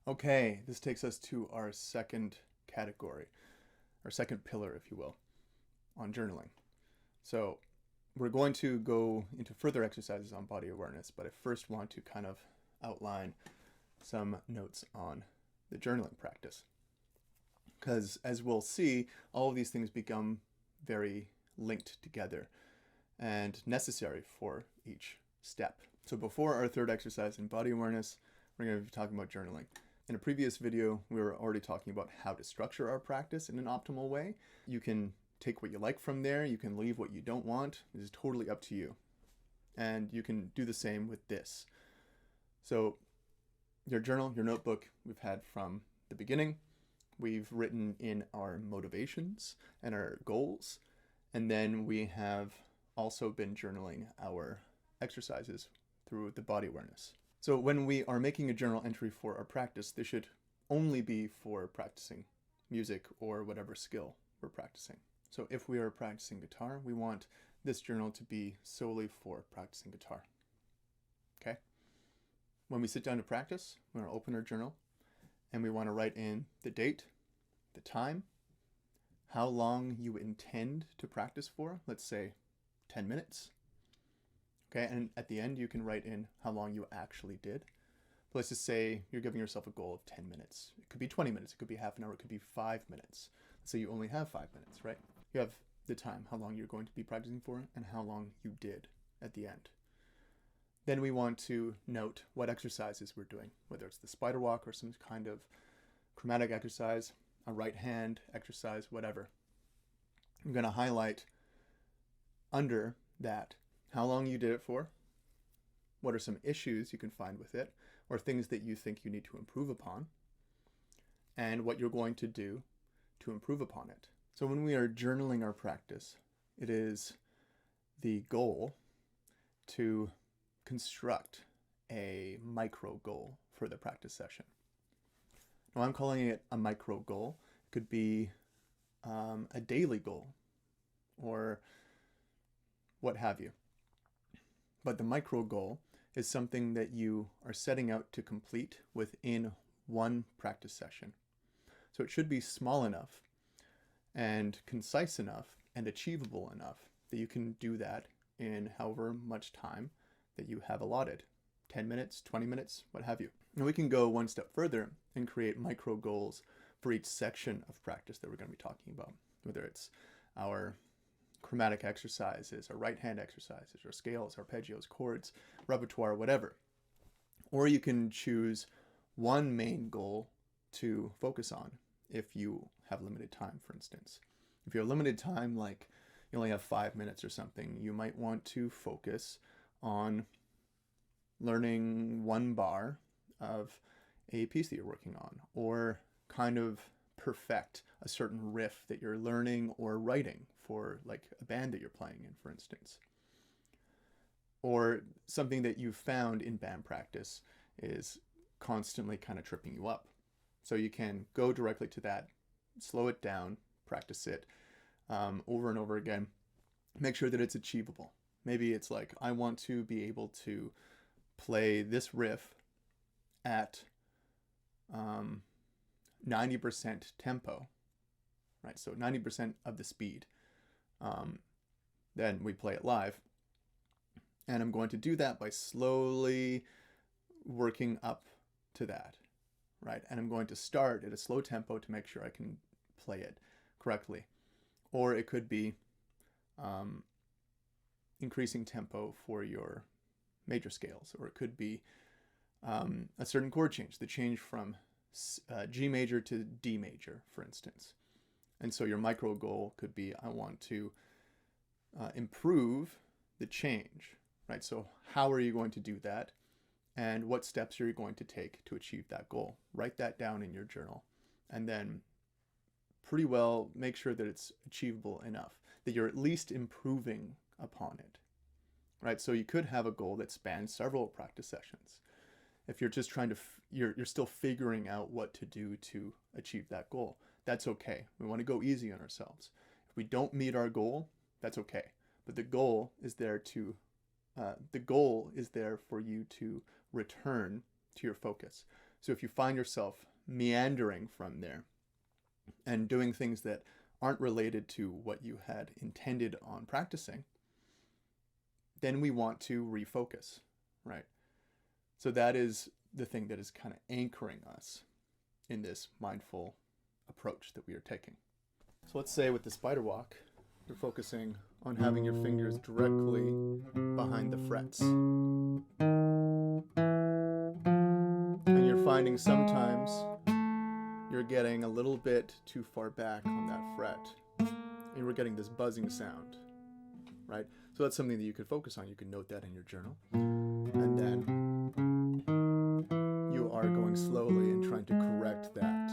Okay, this takes us to our second category, our second pillar, if you will, on journaling. So we're going to go into further exercises on body awareness, but I first want to kind of outline some notes on the journaling practice. Because as we'll see, all of these things become very linked together and necessary for each step. So before our third exercise in body awareness, we're going to be talking about journaling. In a previous video, we were already talking about how to structure our practice in an optimal way. You can take what you like from there. You can leave what you don't want. It is totally up to you. And you can do the same with this. So your journal, your notebook, we've had from the beginning. We've written in our motivations and our goals. And then we have also been journaling our exercises through the body awareness. So when we are making a journal entry for our practice, this should only be for practicing music or whatever skill we're practicing. So if we are practicing guitar, we want this journal to be solely for practicing guitar. Okay? When we sit down to practice, we're going to open our journal and we want to write in the date, the time, how long you intend to practice for, let's say 10 minutes. Okay, and at the end you can write in how long you actually did. But let's just say you're giving yourself a goal of 10 minutes. It could be 20 minutes, it could be half an hour, it could be 5 minutes. Let's say you only have 5 minutes, right? You have the time, how long you're going to be practicing for, and how long you did at the end. Then we want to note what exercises we're doing, whether it's the spider walk or some kind of chromatic exercise, a right hand exercise, whatever. I'm going to highlight under that how long you did it for, what are some issues you can find with it, or things that you think you need to improve upon, and what you're going to do to improve upon it. So when we are journaling our practice, it is the goal to construct a micro goal for the practice session. Now I'm calling it a micro goal. It could be a daily goal or what have you. But the micro goal is something that you are setting out to complete within one practice session. So it should be small enough and concise enough and achievable enough that you can do that in however much time that you have allotted. 10 minutes, 20 minutes, what have you. And we can go one step further and create micro goals for each section of practice that we're going to be talking about, whether it's our chromatic exercises, or right hand exercises, or scales, arpeggios, chords, repertoire, whatever. Or you can choose one main goal to focus on if you have limited time, for instance. If you have limited time, like you only have 5 minutes or something, you might want to focus on learning one bar of a piece that you're working on, or kind of perfect a certain riff that you're learning or writing for, like a band that you're playing in, for instance. Or something that you've found in band practice is constantly kind of tripping you up. So you can go directly to that, slow it down, practice it over and over again. Make sure that it's achievable. Maybe it's like, I want to be able to play this riff at 90% tempo, right? So 90% of the speed. Then we play it live. And I'm going to do that by slowly working up to that, right? And I'm going to start at a slow tempo to make sure I can play it correctly. Or it could be increasing tempo for your major scales, or it could be a certain chord change, the change from G major to D major, for instance. And so your micro goal could be, I want to improve the change, right? So how are you going to do that? And what steps are you going to take to achieve that goal? Write that down in your journal, and then pretty well make sure that it's achievable enough, that you're at least improving upon it, right? So you could have a goal that spans several practice sessions. If you're just trying to, you're still figuring out what to do to achieve that goal. That's okay. We want to go easy on ourselves. If we don't meet our goal, that's okay. But the goal is there for you to return to your focus. So if you find yourself meandering from there and doing things that aren't related to what you had intended on practicing, then we want to refocus, right? So that is the thing that is kind of anchoring us in this mindful approach that we are taking. So let's say with the spider walk, you're focusing on having your fingers directly behind the frets. And you're finding sometimes you're getting a little bit too far back on that fret. And we're getting this buzzing sound, right? So that's something that you could focus on. You can note that in your journal. And then you are going slowly and trying to correct that.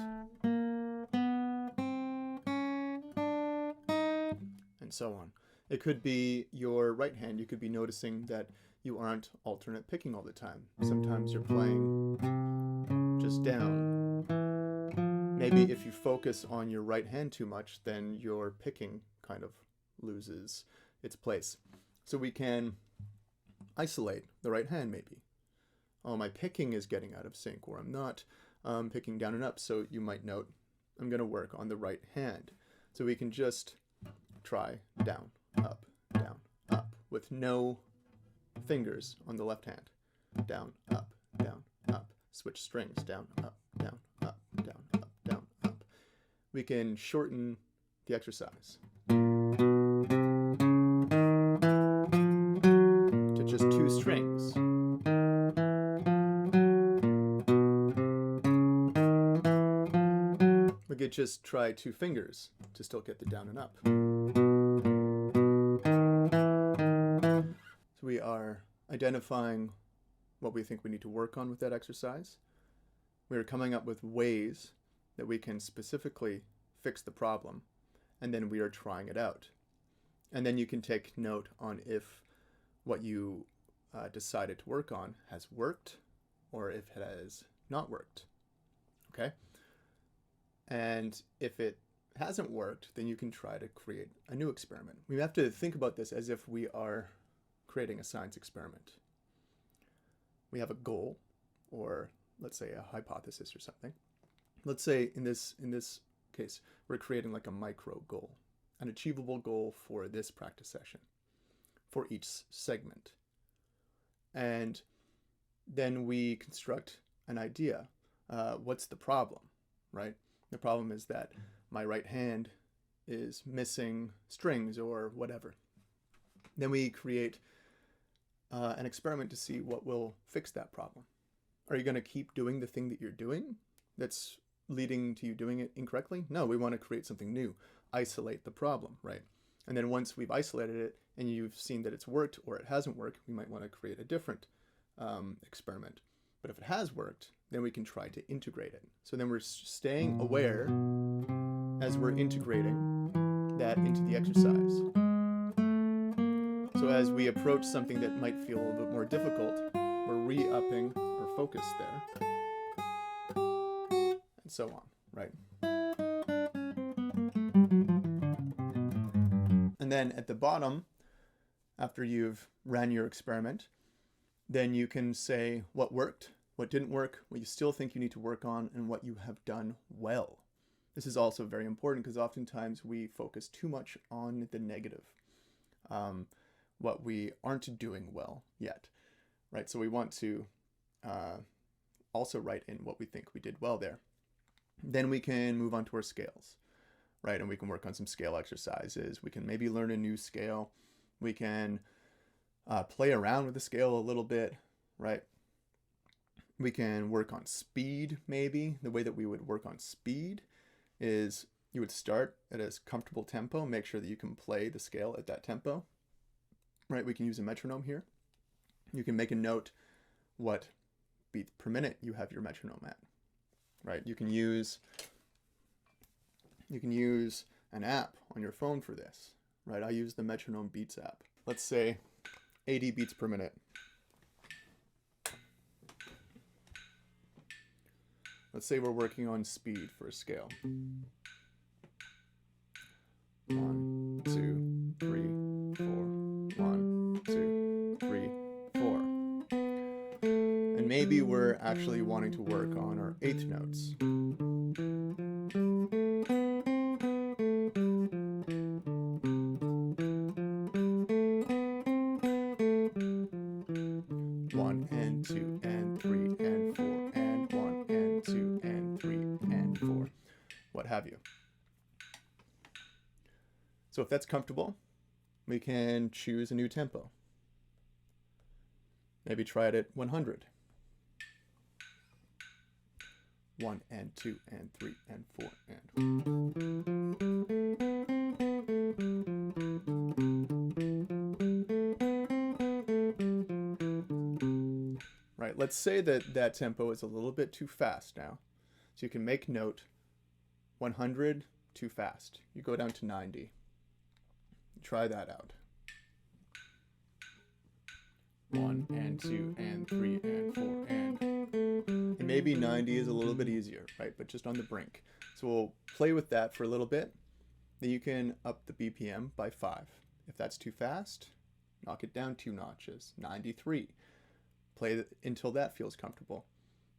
And so on. It could be your right hand. You could be noticing that you aren't alternate picking all the time. Sometimes you're playing just down. Maybe if you focus on your right hand too much, then your picking kind of loses its place. So we can isolate the right hand maybe. Oh, my picking is getting out of sync, or I'm not picking down and up. So you might note, I'm going to work on the right hand. So we can just try down, up, with no fingers on the left hand. Down, up, switch strings, down, up, down, up, down, up, down, up. We can shorten the exercise to just 2 strings. We could just try 2 fingers to still get the down and up. So we are identifying what we think we need to work on with that exercise. We are coming up with ways that we can specifically fix the problem, and then we are trying it out. And then you can take note on if what you decided to work on has worked or if it has not worked. Okay? And if it hasn't worked, then you can try to create a new experiment. We have to think about this as if we are creating a science experiment. We have a goal, or let's say a hypothesis or something. Let's say in this case, we're creating like a micro goal, an achievable goal for this practice session, for each segment. And then we construct an idea. What's the problem, right? The problem is that my right hand is missing strings or whatever. Then we create an experiment to see what will fix that problem. Are you going to keep doing the thing that you're doing that's leading to you doing it incorrectly? No, we want to create something new. Isolate the problem, right? And then once we've isolated it and you've seen that it's worked or it hasn't worked, we might want to create a different experiment. But if it has worked, then we can try to integrate it. So then we're staying aware as we're integrating that into the exercise. So as we approach something that might feel a little bit more difficult, we're re-upping our focus there. And so on, right? And then at the bottom, after you've ran your experiment, then you can say what worked, what didn't work, what you still think you need to work on, and what you have done well. This is also very important because oftentimes we focus too much on the negative, what we aren't doing well yet, right? So we want to also write in what we think we did well there. Then we can move on to our scales, right? And we can work on some scale exercises. We can maybe learn a new scale. We can play around with the scale a little bit, right? We can work on speed, maybe. The way that we would work on speed is you would start at a comfortable tempo, make sure that you can play the scale at that tempo, right? We can use a metronome here. You can make a note what beats per minute you have your metronome at, right? You can use an app on your phone for this, right? I use the Metronome Beats app. Let's say 80 beats per minute. Let's say we're working on speed for a scale. 1, 2, 3, 4. 1, 2, 3, 4. And maybe we're actually wanting to work on our eighth notes. One and two and three and four and one and two and three and four, what have you. So if that's comfortable, we can choose a new tempo. Maybe try it at 100. 1 and 2 and 3 and 4 and... Right, let's say that that tempo is a little bit too fast now. So you can make note 100, too fast. You go down to 90. Try that out. 1 and 2 and 3 and 4 and maybe 90 is a little bit easier, right? But just on the brink. So we'll play with that for a little bit. Then you can up the BPM by 5. If that's too fast, knock it down 2 notches. 93. Play until that feels comfortable.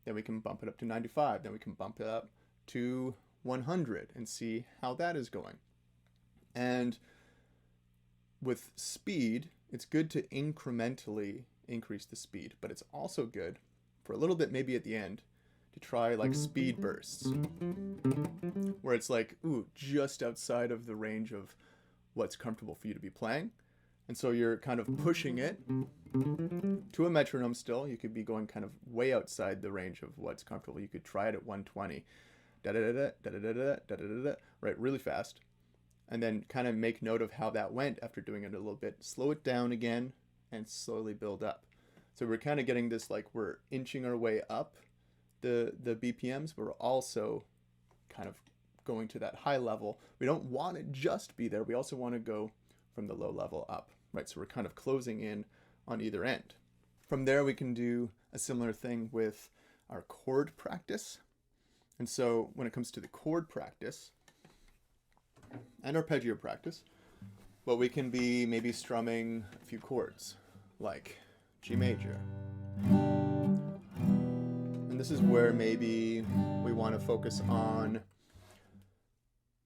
Then we can bump it up to 95. Then we can bump it up to 100 and see how that is going. And with speed, it's good to incrementally increase the speed, but it's also good for a little bit, maybe at the end, to try like speed bursts, where it's like, ooh, just outside of the range of what's comfortable for you to be playing. And so you're kind of pushing it to a metronome still. You could be going kind of way outside the range of what's comfortable. You could try it at 120, da-da-da-da, da-da-da-da, da-da-da-da, right, really fast. And then kind of make note of how that went after doing it a little bit. Slow it down again and slowly build up. So we're kind of getting this, like we're inching our way up the BPMs, but we're also kind of going to that high level. We don't want to just be there. We also want to go from the low level up, right? So we're kind of closing in on either end. From there, we can do a similar thing with our chord practice. And so when it comes to the chord practice, and arpeggio practice, but we can be maybe strumming a few chords, like G major. And this is where maybe we want to focus on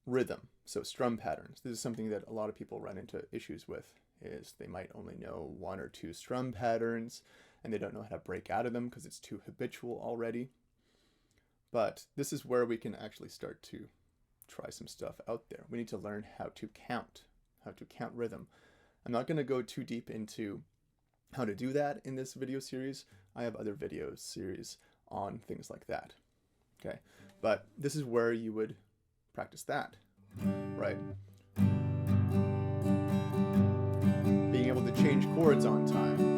rhythm, so strum patterns. This is something that a lot of people run into issues with, is they might only know 1 or 2 strum patterns, and they don't know how to break out of them because it's too habitual already. But this is where we can actually start to try some stuff out there. We need to learn how to count rhythm. I'm not going to go too deep into how to do that in this video series. I have other video series on things like that. Okay, but this is where you would practice that, right? Being able to change chords on time.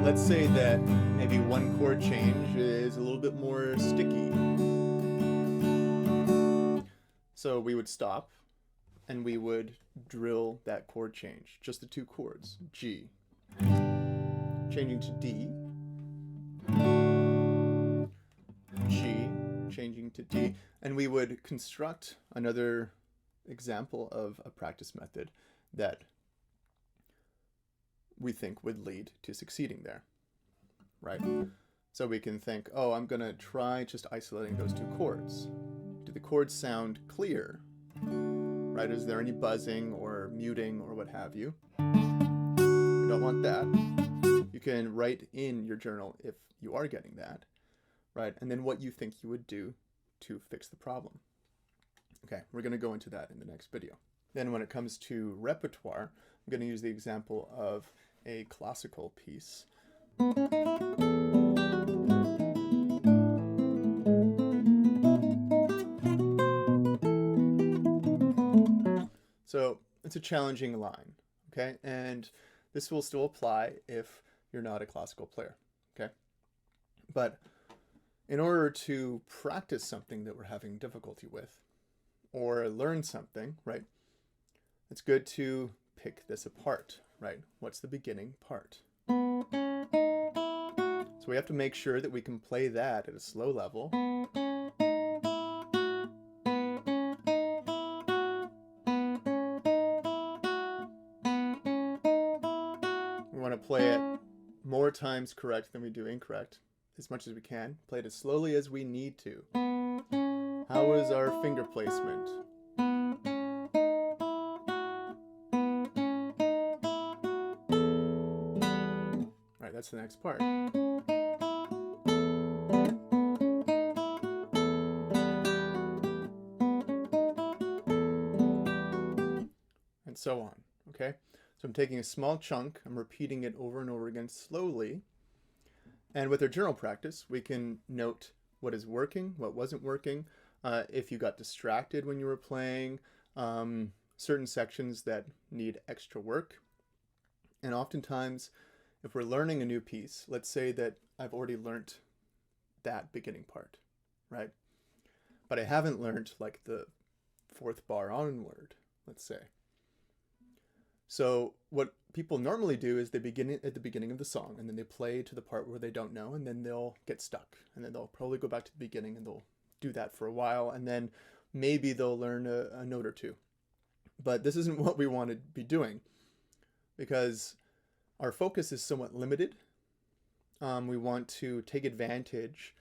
Let's say that maybe one chord change is a little bit more sticky. So we would stop and we would drill that chord change, just the 2 chords, G, changing to D, G, changing to D, and we would construct another example of a practice method that we think would lead to succeeding there, right? So we can think, oh, I'm going to try just isolating those 2 chords. Do the chords sound clear, right? Is there any buzzing or muting or what have you? You don't want that. You can write in your journal if you are getting that, right? And then what you think you would do to fix the problem. Okay, we're going to go into that in the next video. Then when it comes to repertoire, I'm going to use the example of a classical piece. So it's a challenging line, okay? And this will still apply if you're not a classical player, okay? But in order to practice something that we're having difficulty with, or learn something, right? It's good to pick this apart, right? What's the beginning part? So we have to make sure that we can play that at a slow level. want to play it more times correct than we do incorrect, as much as we can. Play it as slowly as we need to. How is our finger placement? All right, that's the next part. And so on, okay? So I'm taking a small chunk, I'm repeating it over and over again slowly. And with our journal practice, we can note what is working, what wasn't working, if you got distracted when you were playing, certain sections that need extra work. And oftentimes, if we're learning a new piece, let's say that I've already learned that beginning part, right? But I haven't learned like the fourth bar onward, let's say. So what people normally do is they begin it at the beginning of the song, and then they play to the part where they don't know, and then they'll get stuck, and then they'll probably go back to the beginning, and they'll do that for a while, and then maybe they'll learn a note or two. But this isn't what we want to be doing, because our focus is somewhat limited. We want to take advantage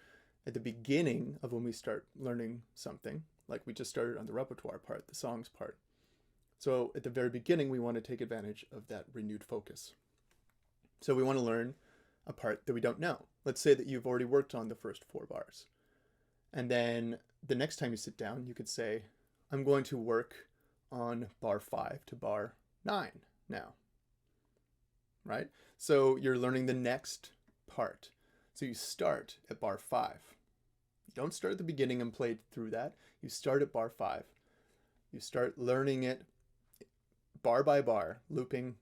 at the beginning of when we start learning something, like we just started on the repertoire part, the songs part. So at the very beginning, we want to take advantage of that renewed focus. So we want to learn a part that we don't know. Let's say that you've already worked on the first 4 bars. And then the next time you sit down, you could say, I'm going to work on bar 5 to bar 9 now, right? So you're learning the next part. So you start at bar 5. You don't start at the beginning and play through that. You start at bar 5. You start learning it bar by bar, looping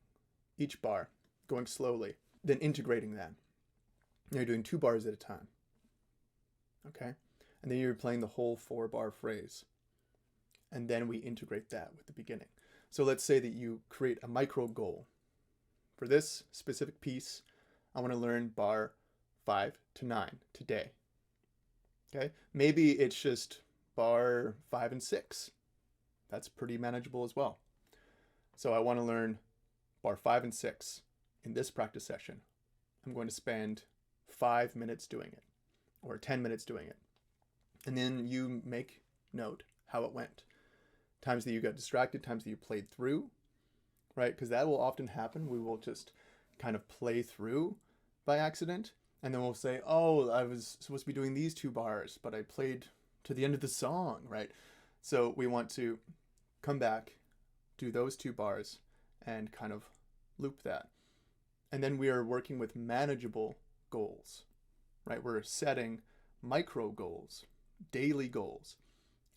each bar, going slowly, then integrating that. Now you're doing 2 bars at a time, okay? And then you're playing the whole 4-bar phrase. And then we integrate that with the beginning. So let's say that you create a micro goal. For this specific piece, I want to learn bar 5 to 9 today, okay? Maybe it's just bar 5 and 6. That's pretty manageable as well. So I want to learn bar 5 and 6 in this practice session. I'm going to spend 5 minutes doing it, or 10 minutes doing it. And then you make note how it went. Times that you got distracted, times that you played through, right? Because that will often happen. We will just kind of play through by accident. And then we'll say, oh, I was supposed to be doing these 2 bars, but I played to the end of the song, right? So we want to come back, do those 2 bars, and kind of loop that. And then we are working with manageable goals, right? We're setting micro goals, daily goals,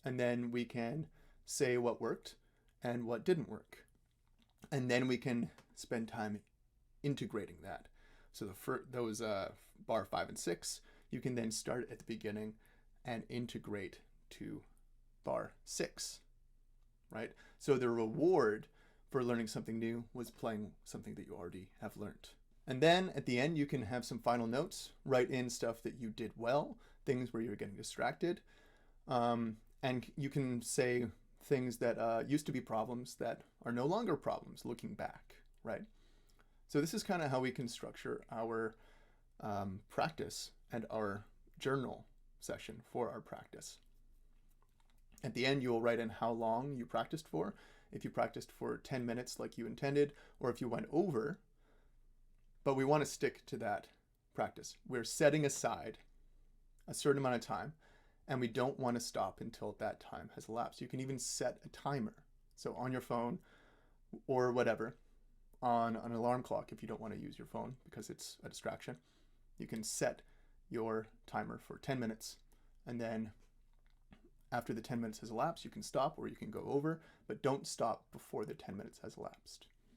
and then we can say what worked and what didn't work. And then we can spend time integrating that. So those bar 5 and 6, you can then start at the beginning and integrate to bar 6, right? So the reward for learning something new was playing something that you already have learned. And then at the end, you can have some final notes, write in stuff that you did well, things where you're getting distracted, and you can say things that used to be problems that are no longer problems looking back, right? So this is kind of how we can structure our practice and our journal session for our practice. At the end, you will write in how long you practiced for, if you practiced for 10 minutes like you intended, or if you went over, but we want to stick to that practice. We're setting aside a certain amount of time, and we don't want to stop until that time has elapsed. You can even set a timer. So on your phone or whatever, on an alarm clock, if you don't want to use your phone because it's a distraction, you can set your timer for 10 minutes, and then after the 10 minutes has elapsed, you can stop or you can go over, but don't stop before the 10 minutes has elapsed.